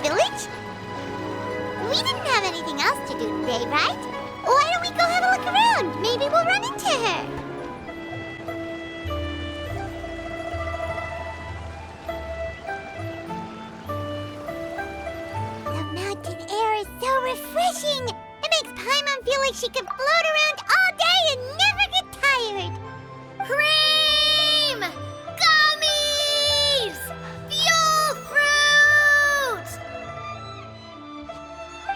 village? We didn't have anything else to do today, right? Why don't we go have a look around? Maybe we'll run into her. The mountain air is so refreshing. It makes Paimon feel like she could float around all day and never get tired. Cream! Gummies! Fuel fruit!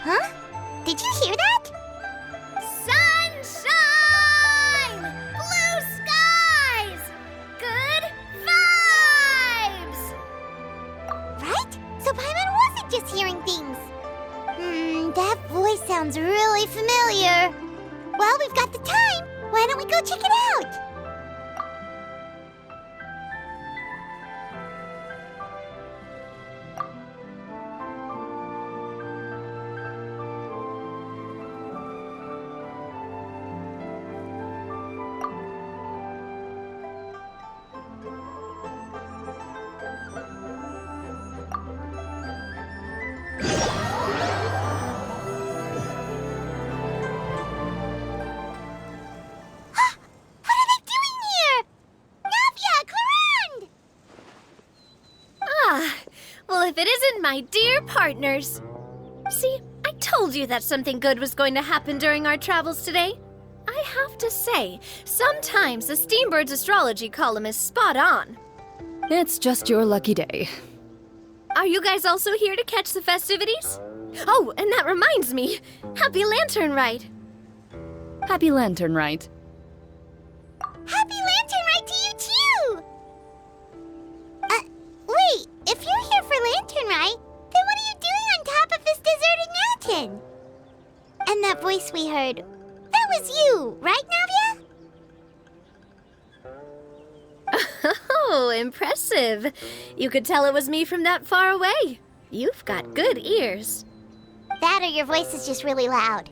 Huh? Did you hear that? Sunshine! Blue skies! Good vibes! Right? So Paimon wasn't just hearing things. That voice sounds really familiar. Well, we've got the time. Why don't we go check it out? Well, if it isn't my dear partners. See, I told you that something good was going to happen during our travels today. I have to say, sometimes the Steambird's astrology column is spot on. It's just your lucky day. Are you guys also here to catch the festivities? Oh, and that reminds me. Happy Lantern Rite. Happy Lantern Rite. Happy Lantern Rite to you, too! Wait, if you're here for Lantern Rite, then what are you doing on top of this deserted mountain? And that voice we heard, that was you, right, Navia? Oh, impressive. You could tell it was me from that far away. You've got good ears. That or your voice is just really loud.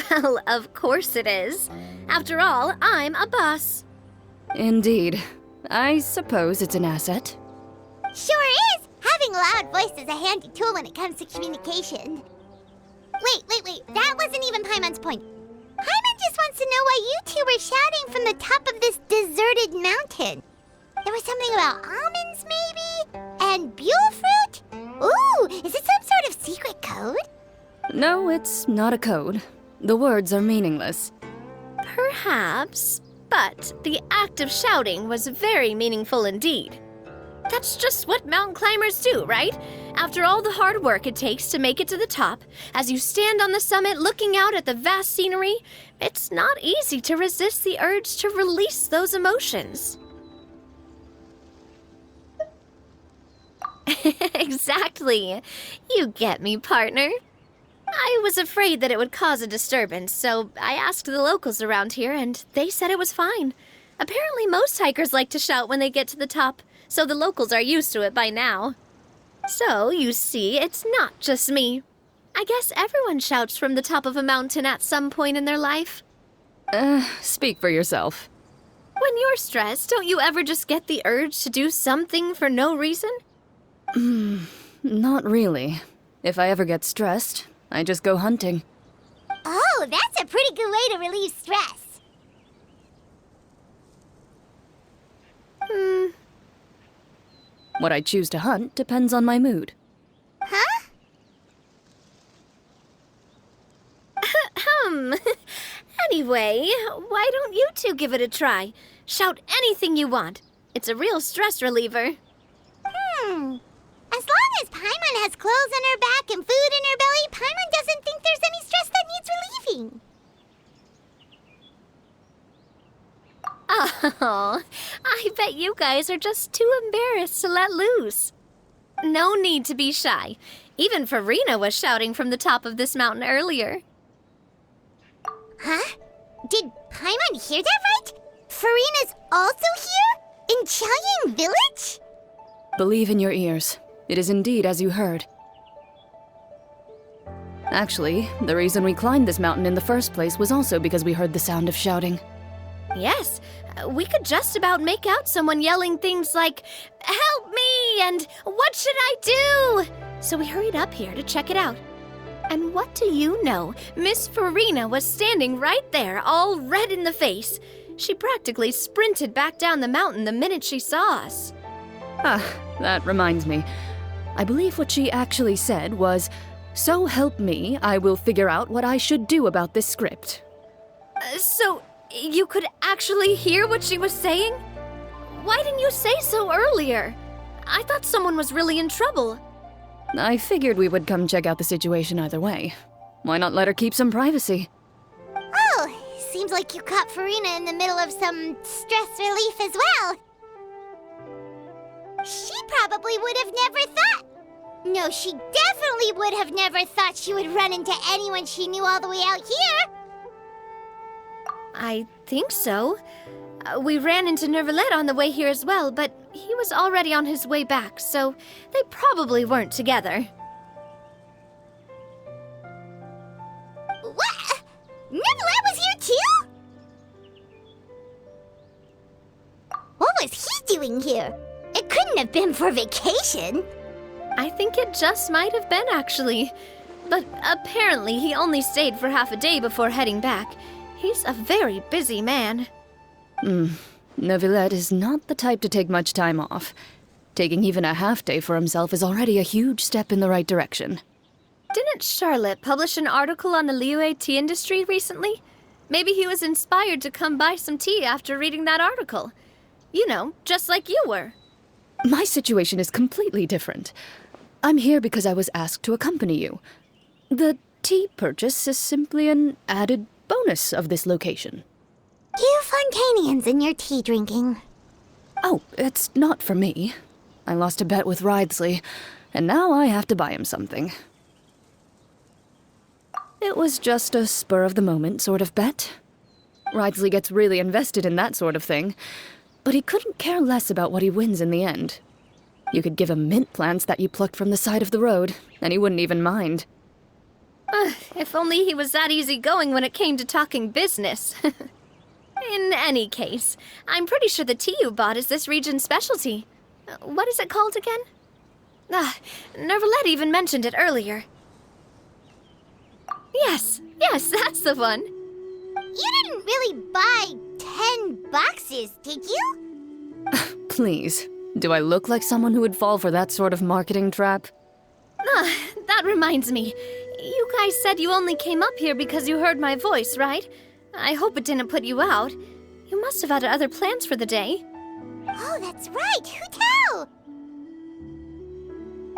Well, of course it is. After all, I'm a boss. Indeed. I suppose it's an asset. Sure is! Having a loud voice is a handy tool when it comes to communication. Wait. That wasn't even Paimon's point. Paimon just wants to know why you two were shouting from the top of this deserted mountain. There was something about almonds, maybe? And buell fruit? Ooh, is it some sort of secret code? No, it's not a code. The words are meaningless. Perhaps, but the act of shouting was very meaningful indeed. That's just what mountain climbers do, right? After all the hard work it takes to make it to the top, as you stand on the summit looking out at the vast scenery, it's not easy to resist the urge to release those emotions. Exactly. You get me, partner. I was afraid that it would cause a disturbance, so I asked the locals around here, and they said it was fine. Apparently most hikers like to shout when they get to the top, so the locals are used to it by now. So, you see, it's not just me. I guess everyone shouts from the top of a mountain at some point in their life. Speak for yourself. When you're stressed, don't you ever just get the urge to do something for no reason? Not really. If I ever get stressed, I just go hunting. Oh, that's a pretty good way to relieve stress. What I choose to hunt depends on my mood. Huh? Anyway, why don't you two give it a try? Shout anything you want. It's a real stress reliever. As long as Paimon has clothes on her back and food in her belly, Paimon doesn't think there's any stress that needs relieving. Oh, I bet you guys are just too embarrassed to let loose. No need to be shy. Even Farina was shouting from the top of this mountain earlier. Huh? Did Paimon hear that right? Farina's also here? In Chaoying Village? Believe in your ears. It is indeed as you heard. Actually, the reason we climbed this mountain in the first place was also because we heard the sound of shouting. Yes, we could just about make out someone yelling things like, "Help me!" and "What should I do?" So we hurried up here to check it out. And what do you know? Miss Farina was standing right there, all red in the face. She practically sprinted back down the mountain the minute she saw us. Ah, that reminds me. I believe what she actually said was, "So help me, I will figure out what I should do about this script." So, you could actually hear what she was saying? Why didn't you say so earlier? I thought someone was really in trouble. I figured we would come check out the situation either way. Why not let her keep some privacy? Oh, seems like you caught Farina in the middle of some stress relief as well. She probably would have never thought. No, she definitely would have never thought she would run into anyone she knew all the way out here. I think so. We ran into Nervalet on the way here as well, but he was already on his way back, so they probably weren't together. What? Nervalet was here too? What was he doing here? It couldn't have been for vacation. I think it just might have been, actually. But apparently he only stayed for half a day before heading back. He's a very busy man. Neuvillette is not the type to take much time off. Taking even a half day for himself is already a huge step in the right direction. Didn't Charlotte publish an article on the Liyue tea industry recently? Maybe he was inspired to come buy some tea after reading that article. You know, just like you were. My situation is completely different. I'm here because I was asked to accompany you. The tea purchase is simply an added bonus of this location. You Fontanians and your tea drinking. Oh, it's not for me. I lost a bet with Ridesley, and now I have to buy him something. It was just a spur-of-the-moment sort of bet. Ridesley gets really invested in that sort of thing, but he couldn't care less about what he wins in the end. You could give him mint plants that you plucked from the side of the road, and he wouldn't even mind. If only he was that easygoing when it came to talking business. In any case, I'm pretty sure the tea you bought is this region's specialty. What is it called again? Nervalet even mentioned it earlier. Yes, that's the one. You didn't really buy 10 boxes, did you? Please, do I look like someone who would fall for that sort of marketing trap? That reminds me. You guys said you only came up here because you heard my voice, right? I hope it didn't put you out. You must have had other plans for the day. Oh, that's right. Who tell?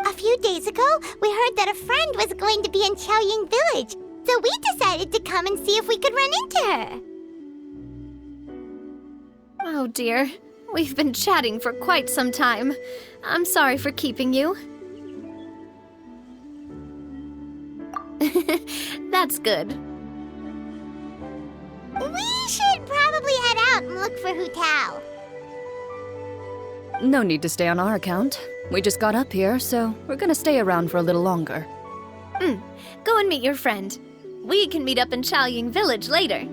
A few days ago, we heard that a friend was going to be in Chaoying Village, so we decided to come and see if we could run into her. Oh dear. We've been chatting for quite some time. I'm sorry for keeping you. That's good. We should probably head out and look for Hu Tao. No need to stay on our account. We just got up here, so we're gonna stay around for a little longer. Go and meet your friend. We can meet up in Chaoying Village later.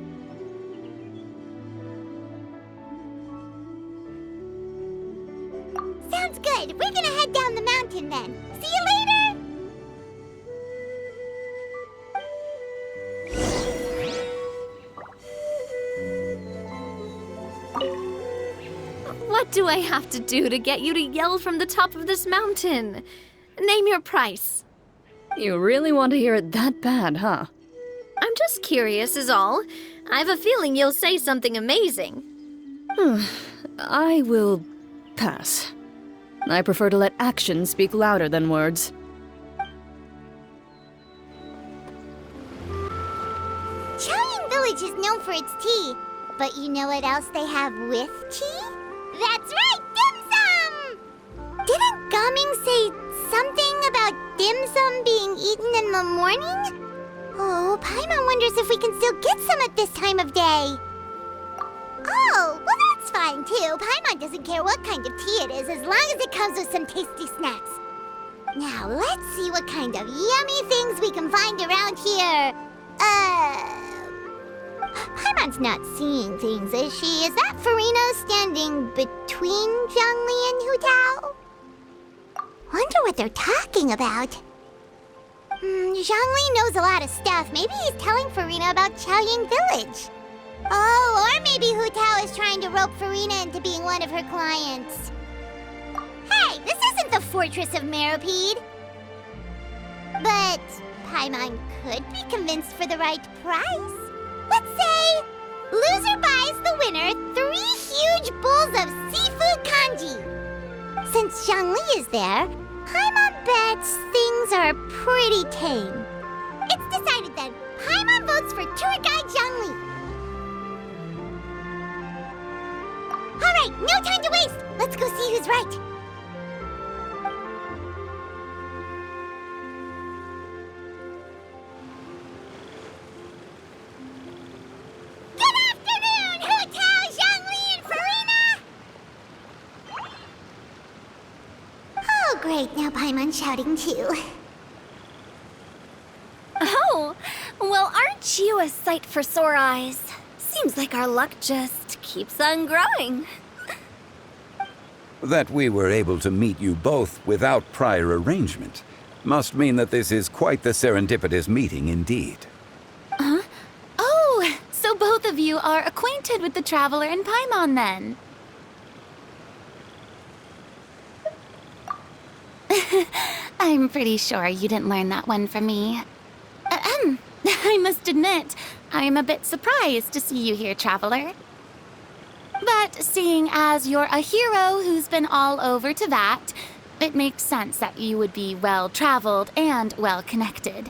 Sounds good. We're gonna head down the mountain then. See you later! What do I have to do to get you to yell from the top of this mountain? Name your price. You really want to hear it that bad, huh? I'm just curious is all. I have a feeling you'll say something amazing. I will pass. I prefer to let actions speak louder than words. Chaoying Village is known for its tea, but you know what else they have with tea? That's right, dim sum! Didn't Gaming say something about dim sum being eaten in the morning? Oh, Paimon wonders if we can still get some at this time of day. Oh, well that's fine too. Paimon doesn't care what kind of tea it is as long as it comes with some tasty snacks. Now let's see what kind of yummy things we can find around here. Paimon's not seeing things, is she? Is that Farina standing between Zhongli and Hu Tao? Wonder what they're talking about. Zhongli knows a lot of stuff. Maybe he's telling Farina about Chaoying Village. Oh, or maybe Hu Tao is trying to rope Farina into being one of her clients. Hey, this isn't the Fortress of Meropide. But Paimon could be convinced for the right price. Let's say loser buys the winner 3 huge bowls of seafood kanji. Since Zhongli is there, Paimon bets things are pretty tame. It's decided then. Paimon votes for tour guide Zhongli. All right, no time to waste. Let's go see who's right. Great, now Paimon's shouting too. Oh, well, aren't you a sight for sore eyes? Seems like our luck just keeps on growing. That we were able to meet you both without prior arrangement must mean that this is quite the serendipitous meeting indeed. Huh? Oh, so both of you are acquainted with the Traveler and Paimon then? I'm pretty sure you didn't learn that one from me. I must admit, I'm a bit surprised to see you here, Traveler. But seeing as you're a hero who's been all over Teyvat, it makes sense that you would be well-traveled and well-connected.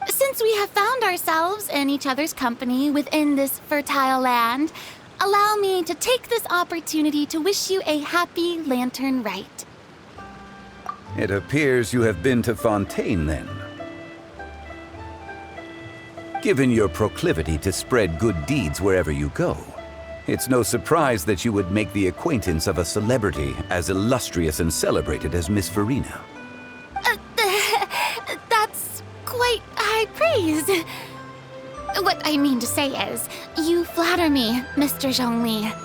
Since we have found ourselves in each other's company within this fertile land, allow me to take this opportunity to wish you a happy Lantern Rite. It appears you have been to Fontaine, then. Given your proclivity to spread good deeds wherever you go, it's no surprise that you would make the acquaintance of a celebrity as illustrious and celebrated as Miss Farina. That's quite high praise. What I mean to say is, you flatter me, Mr. Zhongli.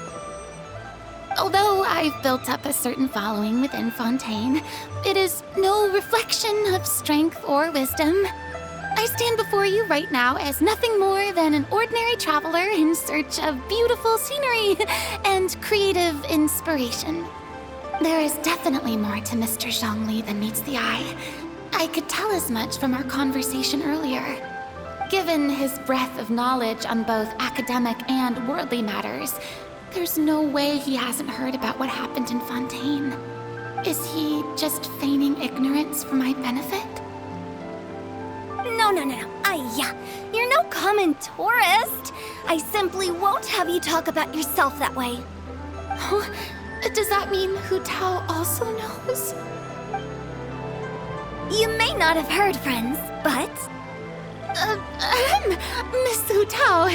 Although I've built up a certain following within Fontaine, it is no reflection of strength or wisdom. I stand before you right now as nothing more than an ordinary traveler in search of beautiful scenery and creative inspiration. There is definitely more to Mr. Zhongli than meets the eye. I could tell as much from our conversation earlier. Given his breadth of knowledge on both academic and worldly matters, there's no way he hasn't heard about what happened in Fontaine. Is he just feigning ignorance for my benefit? No. You're no common tourist. I simply won't have you talk about yourself that way. Huh? Does that mean Hu Tao also knows? You may not have heard, friends, but... Miss Hu Tao...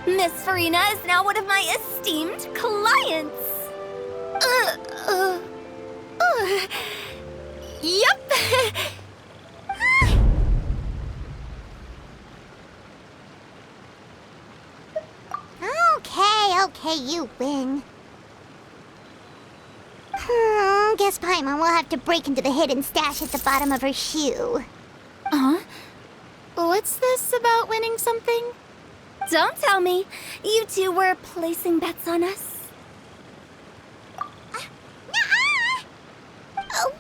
Miss Farina is now one of my esteemed clients. Yup. Okay, you win. Guess Paimon will have to break into the hidden stash at the bottom of her shoe. Huh? What's this about winning something? Don't tell me. You two were placing bets on us.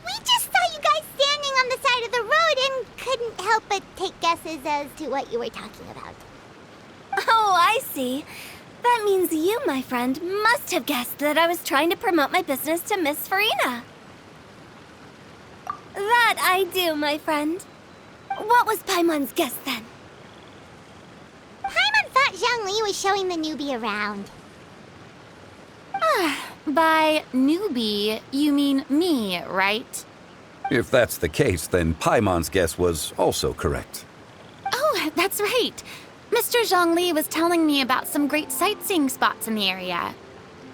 We just saw you guys standing on the side of the road and couldn't help but take guesses as to what you were talking about. Oh, I see. That means you, my friend, must have guessed that I was trying to promote my business to Miss Farina. That I do, my friend. What was Paimon's guess then? Paimon thought Zhongli was showing the newbie around. By newbie, you mean me, right? If that's the case, then Paimon's guess was also correct. Oh, that's right. Mr. Zhongli was telling me about some great sightseeing spots in the area.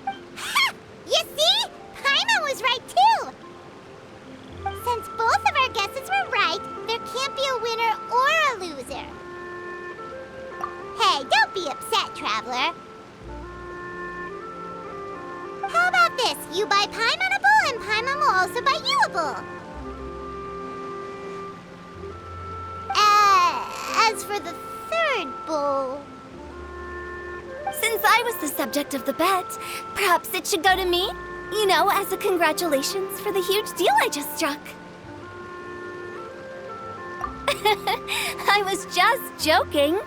Ha! You see? Paimon was right too! Since both of our guesses were right, there can't be a winner or a loser. traveler. How about this? You buy Paimon a bowl, and Paimon will also buy you a bowl. As for the third bowl... Since I was the subject of the bet, perhaps it should go to me? You know, as a congratulations for the huge deal I just struck. I was just joking.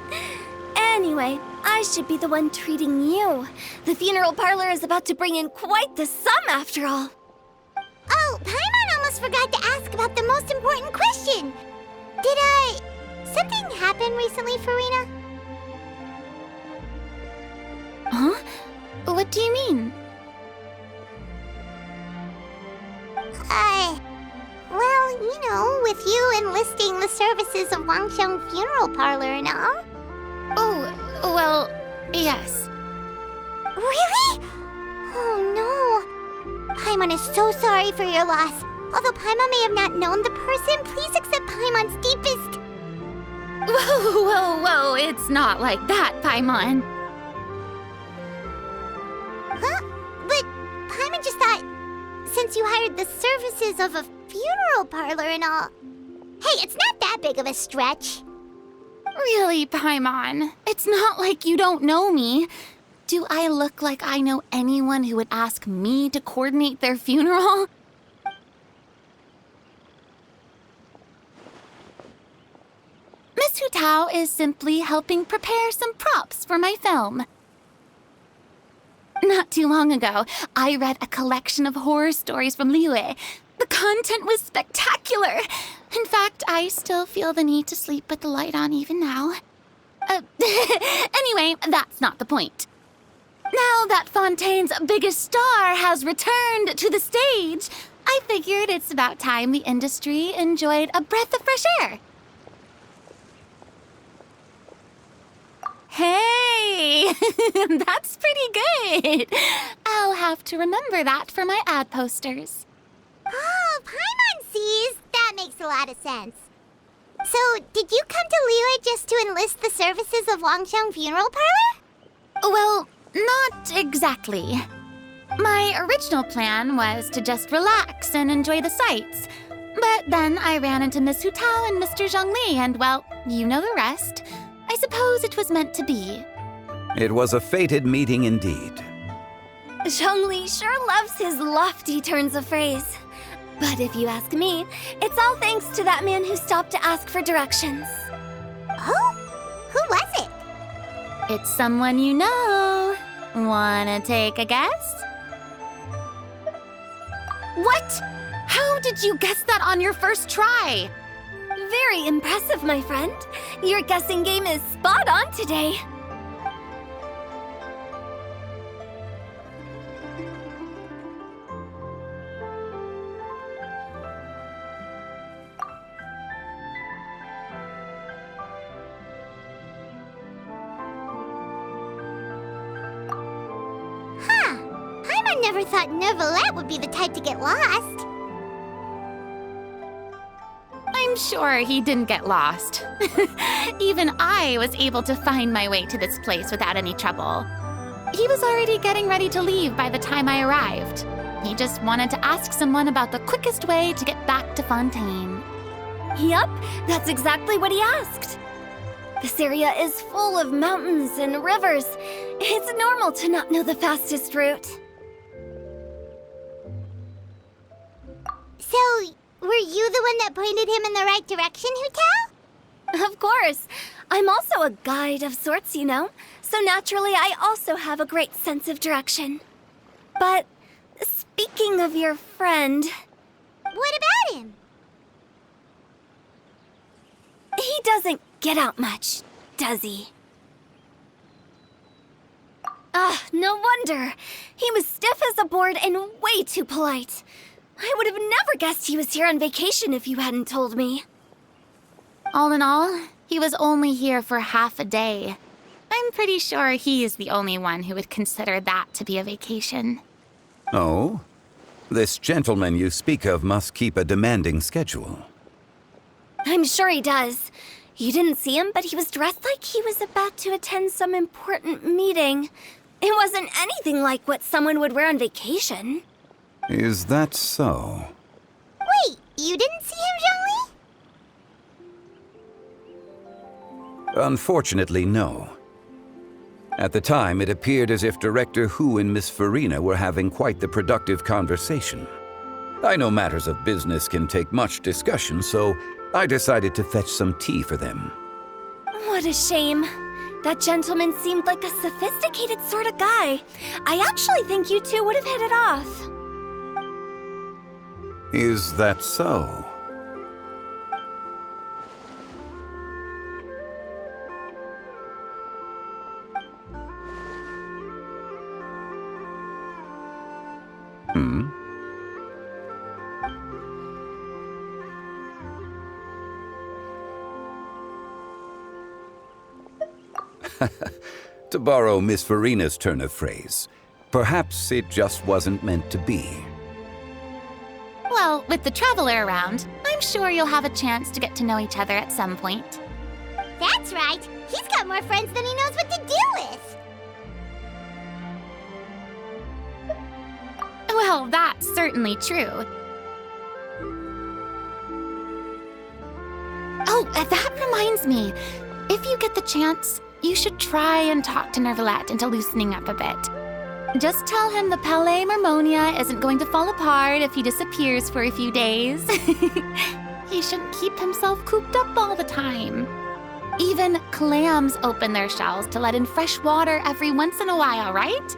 Anyway, I should be the one treating you. The funeral parlor is about to bring in quite the sum after all. Oh, Paimon almost forgot to ask about the most important question. Something happen recently, Farina? Huh? What do you mean? Well, you know, with you enlisting the services of Wangxiang Funeral Parlor and all. Oh, well, yes. Really? Oh no. Paimon is so sorry for your loss. Although Paimon may have not known the person, please accept Paimon's deepest... Whoa, it's not like that, Paimon. Huh? But Paimon just thought, since you hired the services of a funeral parlor and all... Hey, it's not that big of a stretch. Really, Paimon? It's not like you don't know me. Do I look like I know anyone who would ask me to coordinate their funeral? Miss Hu Tao is simply helping prepare some props for my film. Not too long ago, I read a collection of horror stories from Liyue. The content was spectacular. In fact, I still feel the need to sleep with the light on even now. Anyway, that's not the point. Now that Fontaine's biggest star has returned to the stage, I figured it's about time the industry enjoyed a breath of fresh air. Hey, that's pretty good. I'll have to remember that for my ad posters. Oh, Paimon sees. That makes a lot of sense. So, did you come to Liyue just to enlist the services of Wangxiang Funeral Parlor? Well, not exactly. My original plan was to just relax and enjoy the sights. But then I ran into Miss Hu Tao and Mr. Zhongli, and well, you know the rest. I suppose it was meant to be. It was a fated meeting indeed. Zhongli sure loves his lofty turns of phrase. But if you ask me, it's all thanks to that man who stopped to ask for directions. Oh? Who was it? It's someone you know. Wanna take a guess? What? How did you guess that on your first try? Very impressive, my friend. Your guessing game is spot on today. Huh. Paimon never thought Neuvillette would be the type to get lost. I'm sure he didn't get lost. Even I was able to find my way to this place without any trouble. He was already getting ready to leave by the time I arrived. He just wanted to ask someone about the quickest way to get back to Fontaine. Yup, that's exactly what he asked. This area is full of mountains and rivers. It's normal to not know the fastest route. So, were you the one that pointed him in the right direction, Hu Tao? Of course. I'm also a guide of sorts, you know. So naturally, I also have a great sense of direction. But speaking of your friend... What about him? He doesn't get out much, does he? Ah, no wonder. He was stiff as a board and way too polite. I would have never guessed he was here on vacation if you hadn't told me. All in all, he was only here for half a day. I'm pretty sure he is the only one who would consider that to be a vacation. Oh? This gentleman you speak of must keep a demanding schedule. I'm sure he does. You didn't see him, but he was dressed like he was about to attend some important meeting. It wasn't anything like what someone would wear on vacation. Is that so? Wait, you didn't see him, Zhongli? Unfortunately, no. At the time, it appeared as if Director Hu and Miss Farina were having quite the productive conversation. I know matters of business can take much discussion, so I decided to fetch some tea for them. What a shame. That gentleman seemed like a sophisticated sort of guy. I actually think you two would have hit it off. Is that so? To borrow Miss Farina's turn of phrase, perhaps it just wasn't meant to be. Well, with the Traveler around, I'm sure you'll have a chance to get to know each other at some point. That's right. He's got more friends than he knows what to do with. Well, that's certainly true. Oh, that reminds me. If you get the chance, you should try and talk to Nervalette into loosening up a bit. Just tell him the Palais Mermonia isn't going to fall apart if he disappears for a few days. He shouldn't keep himself cooped up all the time. Even clams open their shells to let in fresh water every once in a while, right?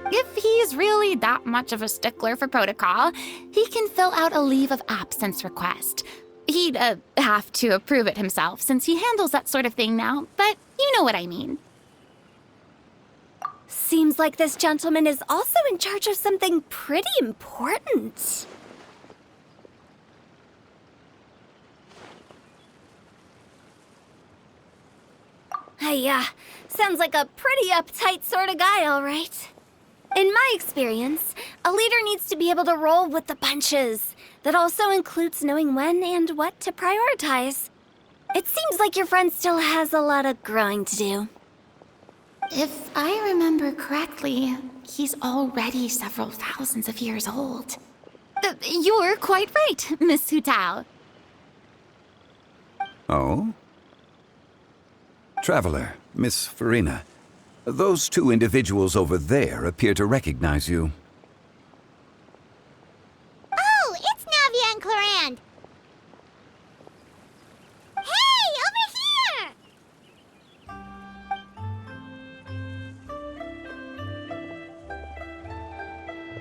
If he's really that much of a stickler for protocol, he can fill out a leave of absence request. He'd have to approve it himself since he handles that sort of thing now, but you know what I mean. Seems like this gentleman is also in charge of something pretty important. Hey, sounds like a pretty uptight sort of guy, all right. In my experience, a leader needs to be able to roll with the punches. That also includes knowing when and what to prioritize. It seems like your friend still has a lot of growing to do. If I remember correctly, he's already several thousands of years old. You're quite right, Miss Hu Tao. Oh? Traveler, Miss Farina, those two individuals over there appear to recognize you. Oh, it's Navia and Clarand. Hey, over here!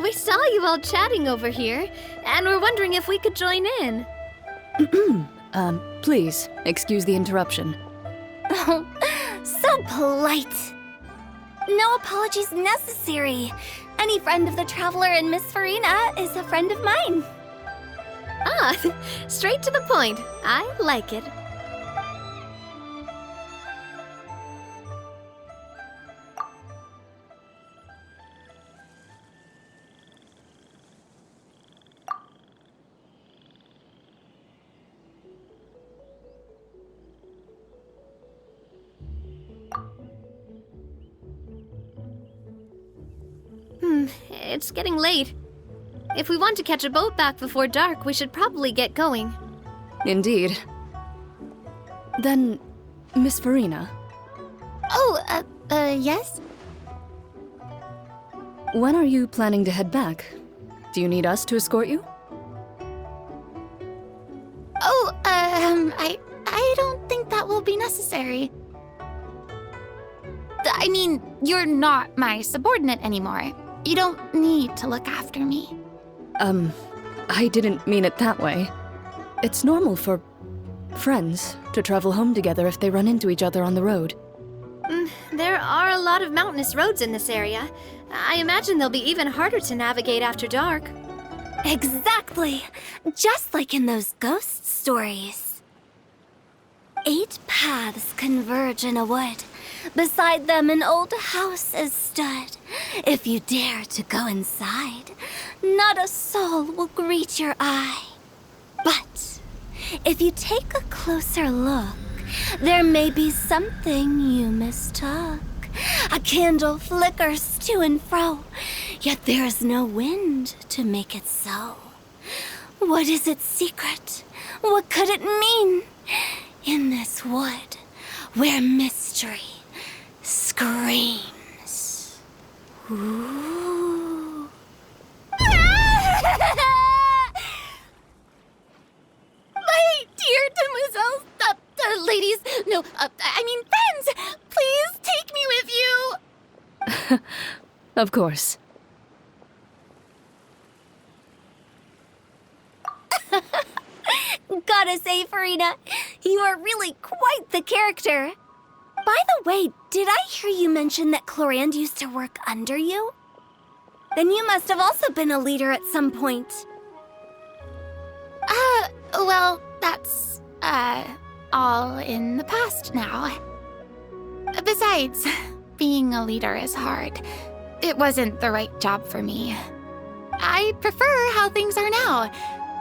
We saw you all chatting over here, and we're wondering if we could join in. Please, excuse the interruption. Oh, so polite. No apologies necessary. Any friend of the Traveler and Miss Farina is a friend of mine. Ah, straight to the point. I like it. It's getting late. If we want to catch a boat back before dark, we should probably get going. Indeed. Then, Miss Farina, Oh, yes? when are you planning to head back? Do you need us to escort you? Oh, I don't think that will be necessary. I mean, you're not my subordinate anymore. You don't need to look after me. I didn't mean it that way. It's normal for friends to travel home together if they run into each other on the road. There are a lot of mountainous roads in this area. I imagine they'll be even harder to navigate after dark. Exactly! Just like in those ghost stories. 8 paths converge in a wood. Beside them an old house is stood. If you dare to go inside, not a soul will greet your eye. But if you take a closer look There may be something you mistook. A candle flickers to and fro, yet there is no wind to make it so. What is its secret? What could it mean? In this wood, where mystery screams. Ooh. My dear demoiselles, ladies, no, I mean friends, please take me with you. Of course. Gotta say, Farina, you are really quite the character. By the way, did I hear you mention that Clorand used to work under you? Then you must have also been a leader at some point. Well, that's, all in the past now. Besides, being a leader is hard. It wasn't the right job for me. I prefer how things are now.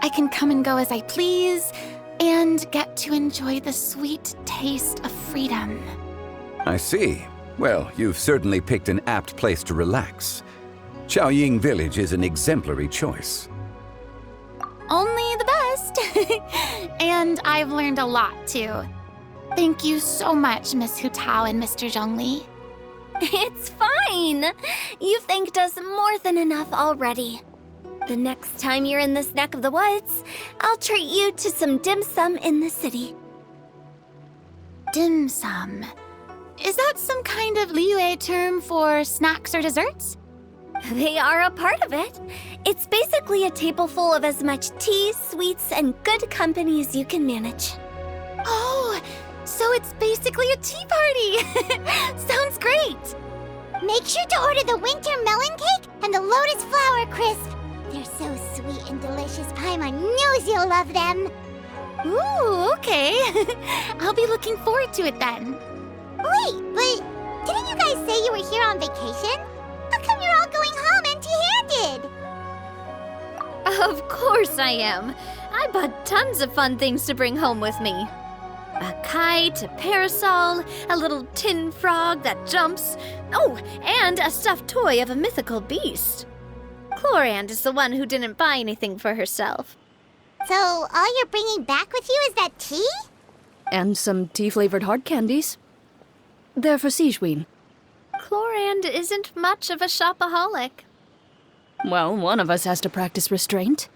I can come and go as I please, and get to enjoy the sweet taste of freedom. I see. Well, you've certainly picked an apt place to relax. Chaoying Village is an exemplary choice. Only the best. And I've learned a lot, too. Thank you so much, Miss Hu Tao and Mr. Zhongli. It's fine. You've thanked us more than enough already. The next time you're in this neck of the woods, I'll treat you to some dim sum in the city. Dim sum. Is that some kind of Liyue term for snacks or desserts? They are a part of it. It's basically a table full of as much tea, sweets, and good company as you can manage. Oh, so it's basically a tea party. Sounds great. Make sure to order the winter melon cake and the lotus flower crisp. They're so sweet and delicious. Paimon knows you'll love them. Ooh, okay. I'll be looking forward to it then. Wait, but didn't you guys say you were here on vacation? How come you're all going home empty-handed? Of course I am. I bought tons of fun things to bring home with me. A kite, a parasol, a little tin frog that jumps. Oh, and a stuffed toy of a mythical beast. Clorand is the one who didn't buy anything for herself. So all you're bringing back with you is that tea? And some tea-flavored hard candies. They're for Sigewin. Clorand isn't much of a shopaholic. Well, one of us has to practice restraint.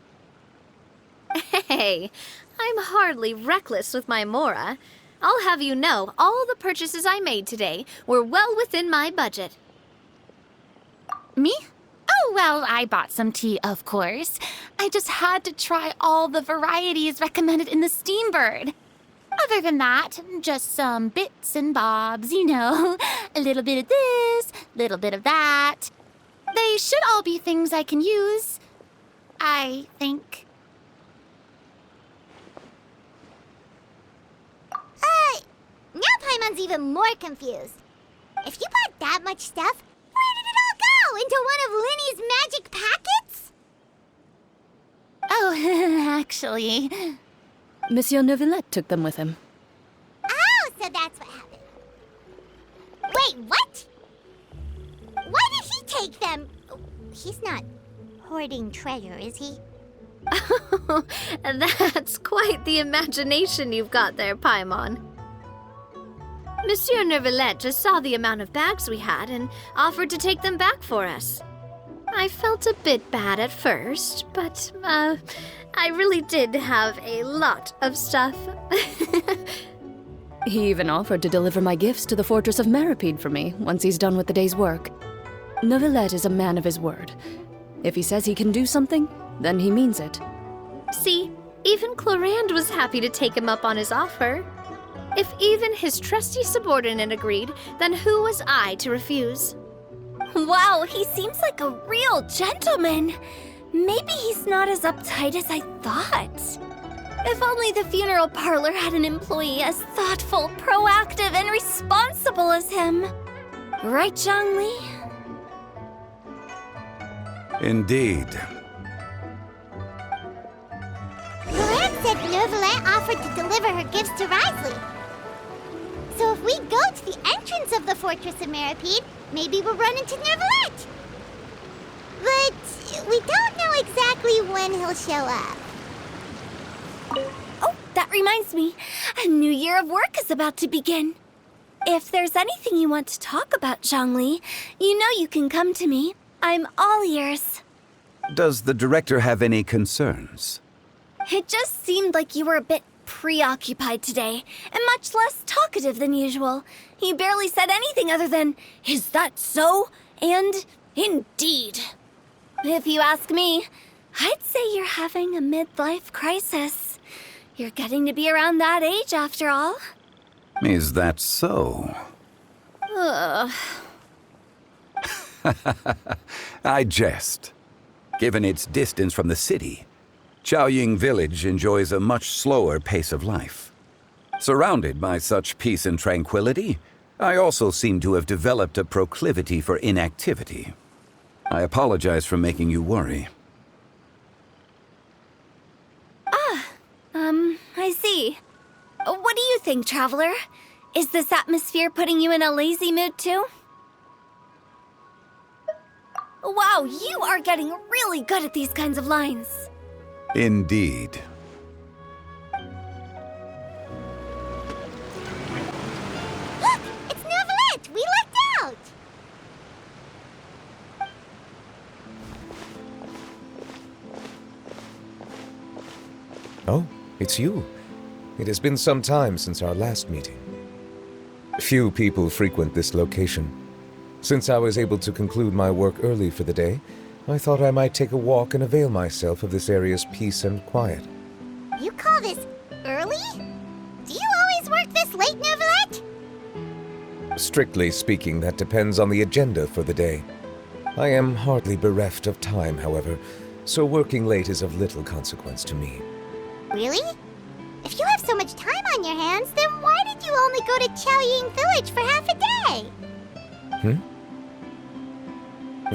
Hey, I'm hardly reckless with my Mora. I'll have you know, all the purchases I made today were well within my budget. Me? Oh, well, I bought some tea, of course. I just had to try all the varieties recommended in the Steambird. Other than that, just some bits and bobs, you know. A little bit of this, little bit of that. They should all be things I can use, I think. Now Paimon's even more confused. If you bought that much stuff, where did it all go? Into one of Linny's magic packets? Oh, actually... Monsieur Neuvillette took them with him. Oh, so that's what happened. Wait, what? Why did he take them? He's not hoarding treasure, is he? That's quite the imagination you've got there, Paimon. Monsieur Neuvillette just saw the amount of bags we had and offered to take them back for us. I felt a bit bad at first, but, I really did have a lot of stuff. He even offered to deliver my gifts to the Fortress of Meripede for me once he's done with the day's work. Neuvillette is a man of his word. If he says he can do something, then he means it. See, even Clorand was happy to take him up on his offer. If even his trusty subordinate agreed, then who was I to refuse? Wow, he seems like a real gentleman. Maybe he's not as uptight as I thought. If only the funeral parlor had an employee as thoughtful, proactive, and responsible as him. Right, Zhongli? Indeed. Clorand said Neuvillette offered to deliver her gifts to Risley. we go to the entrance of the Fortress of Meripede, maybe we'll run into Neuvillette. But we don't know exactly when he'll show up. Oh, that reminds me. A new year of work is about to begin. If there's anything you want to talk about, Zhongli, you know you can come to me. I'm all ears. Does the director have any concerns? It just seemed like you were a bit preoccupied today, and much less talkative than usual. You barely said anything other than, "Is that so?" and "Indeed." If you ask me, I'd say you're having a midlife crisis. You're getting to be around that age after all. Is that so? Ugh. I jest. Given its distance from the city, Chaoying Village enjoys a much slower pace of life. Surrounded by such peace and tranquility, I also seem to have developed a proclivity for inactivity. I apologize for making you worry. I see. What do you think, Traveler? Is this atmosphere putting you in a lazy mood too? Wow, you are getting really good at these kinds of lines. Indeed. Look! It's Neuvillette! We lucked out! Oh, it's you. It has been some time since our last meeting. Few people frequent this location. Since I was able to conclude my work early for the day, I thought I might take a walk and avail myself of this area's peace and quiet. You call this early? Do you always work this late, Neuvillette? Strictly speaking, that depends on the agenda for the day. I am hardly bereft of time, however, so working late is of little consequence to me. Really? If you have so much time on your hands, then why did you only go to Chaoying Village for half a day?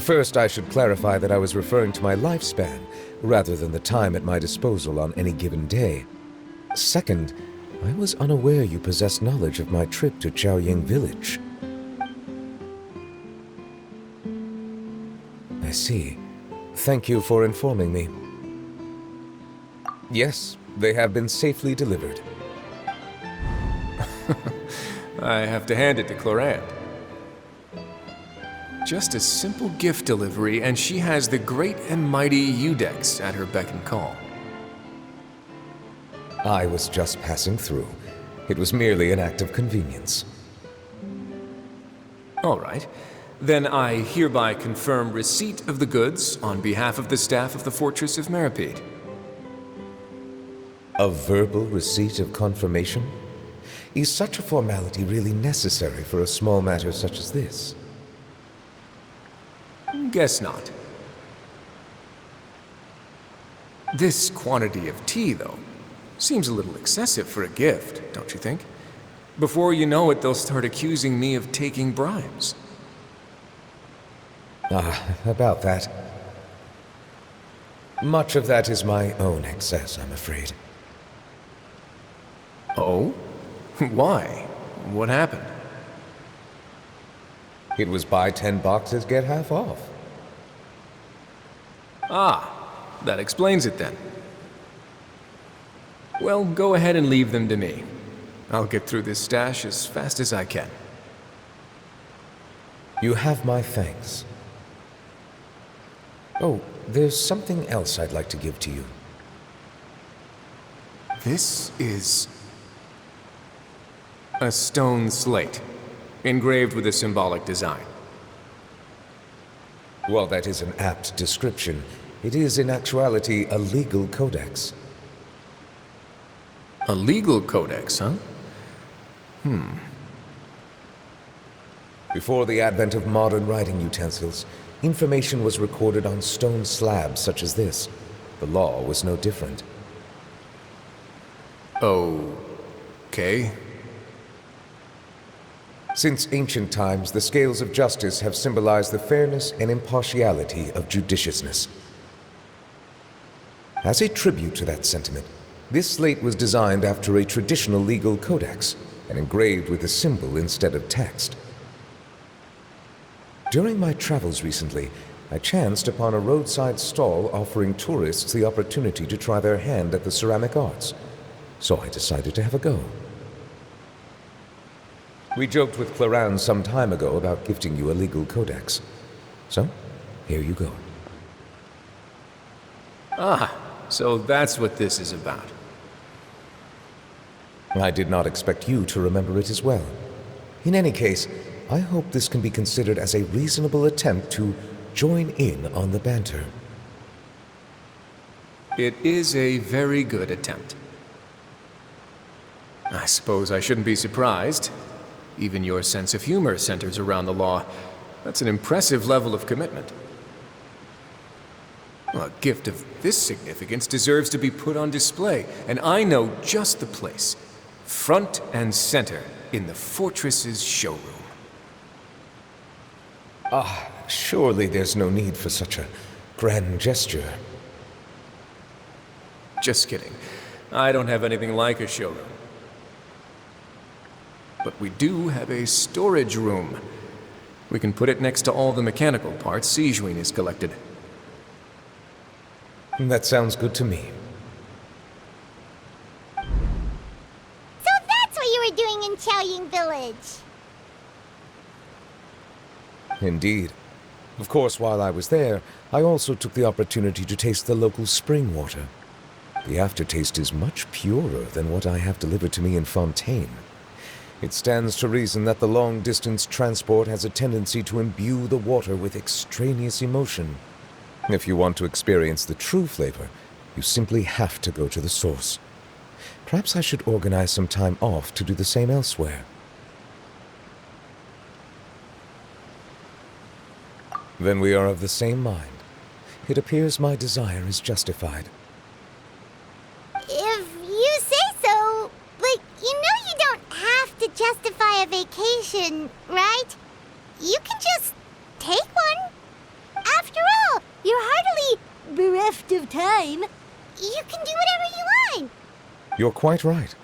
First, I should clarify that I was referring to my lifespan, rather than the time at my disposal on any given day. Second, I was unaware you possessed knowledge of my trip to Chaoying Village. I see. Thank you for informing me. Yes, they have been safely delivered. I have to hand it to Clorant. Just a simple gift delivery, and she has the great and mighty Udex at her beck and call. I was just passing through. It was merely an act of convenience. All right. Then I hereby confirm receipt of the goods on behalf of the staff of the Fortress of Meripede. A verbal receipt of confirmation? Is such a formality really necessary for a small matter such as this? Guess not. This quantity of tea, though, seems a little excessive for a gift, don't you think? Before you know it, they'll start accusing me of taking bribes. About that. Much of that is my own excess, I'm afraid. Oh? Why? What happened? It was buy 10 boxes, get half off. Ah, that explains it then. Well, go ahead and leave them to me. I'll get through this stash as fast as I can. You have my thanks. Oh, there's something else I'd like to give to you. This is a stone slate, engraved with a symbolic design. While that is an apt description, it is in actuality a legal codex. A legal codex, huh? Before the advent of modern writing utensils, information was recorded on stone slabs such as this. The law was no different. Okay. Since ancient times, the scales of justice have symbolized the fairness and impartiality of judiciousness. As a tribute to that sentiment, this slate was designed after a traditional legal codex, and engraved with a symbol instead of text. During my travels recently, I chanced upon a roadside stall offering tourists the opportunity to try their hand at the ceramic arts, so I decided to have a go. We joked with Clarence some time ago about gifting you a legal codex. So, here you go. Ah, so that's what this is about. I did not expect you to remember it as well. In any case, I hope this can be considered as a reasonable attempt to join in on the banter. It is a very good attempt. I suppose I shouldn't be surprised. Even your sense of humor centers around the law. That's an impressive level of commitment. A gift of this significance deserves to be put on display, and I know just the place. Front and center in the fortress's showroom. Surely there's no need for such a grand gesture. Just kidding. I don't have anything like a showroom. But we do have a storage room. We can put it next to all the mechanical parts Sijuin has collected. That sounds good to me. So that's what you were doing in Chaoying Village. Indeed. Of course, while I was there, I also took the opportunity to taste the local spring water. The aftertaste is much purer than what I have delivered to me in Fontaine. It stands to reason that the long-distance transport has a tendency to imbue the water with extraneous emotion. If you want to experience the true flavor, you simply have to go to the source. Perhaps I should organize some time off to do the same elsewhere. Then we are of the same mind. It appears my desire is justified. If you say so, you don't have to justify a vacation, right? You can just take one. After all, you're hardly bereft of time. You can do whatever you want. You're quite right.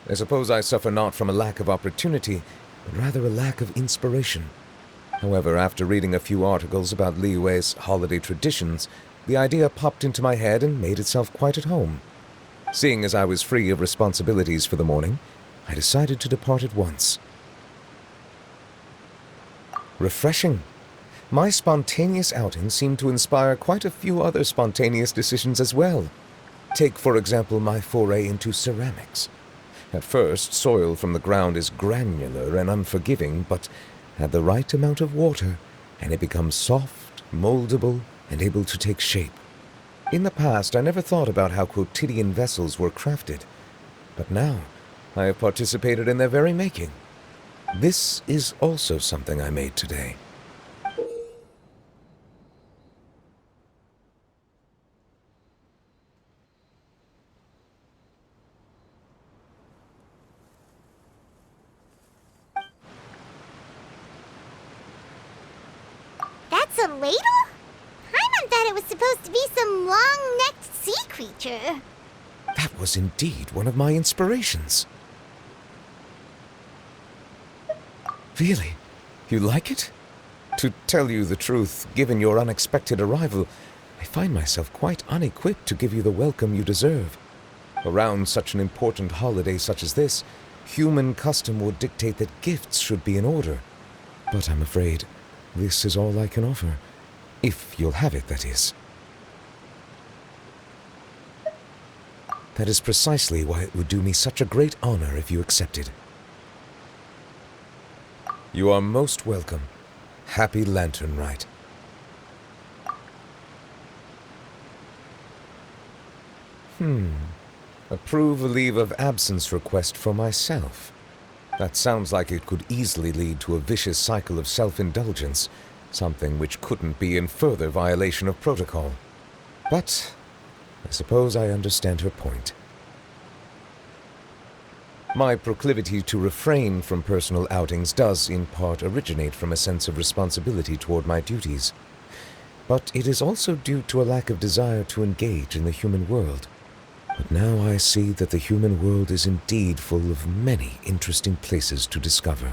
I suppose I suffer not from a lack of opportunity, but rather a lack of inspiration. However, after reading a few articles about Liyue's holiday traditions, the idea popped into my head and made itself quite at home. Seeing as I was free of responsibilities for the morning, I decided to depart at once. Refreshing. My spontaneous outing seemed to inspire quite a few other spontaneous decisions as well. Take, for example, my foray into ceramics. At first, soil from the ground is granular and unforgiving, but add the right amount of water, and it becomes soft, moldable, and able to take shape. In the past, I never thought about how quotidian vessels were crafted, but now I have participated in their very making. This is also something I made today. That's a ladle? Paimon thought it was supposed to be some long-necked sea creature. That was indeed one of my inspirations. Really? You like it? To tell you the truth, given your unexpected arrival, I find myself quite unequipped to give you the welcome you deserve. Around such an important holiday such as this, human custom would dictate that gifts should be in order. But I'm afraid this is all I can offer. If you'll have it, that is. That is precisely why it would do me such a great honor if you accepted. You are most welcome. Happy Lantern Rite. Approve a leave of absence request for myself. That sounds like it could easily lead to a vicious cycle of self-indulgence, something which couldn't be in further violation of protocol. But I suppose I understand her point. My proclivity to refrain from personal outings does in part originate from a sense of responsibility toward my duties. But it is also due to a lack of desire to engage in the human world. But now I see that the human world is indeed full of many interesting places to discover.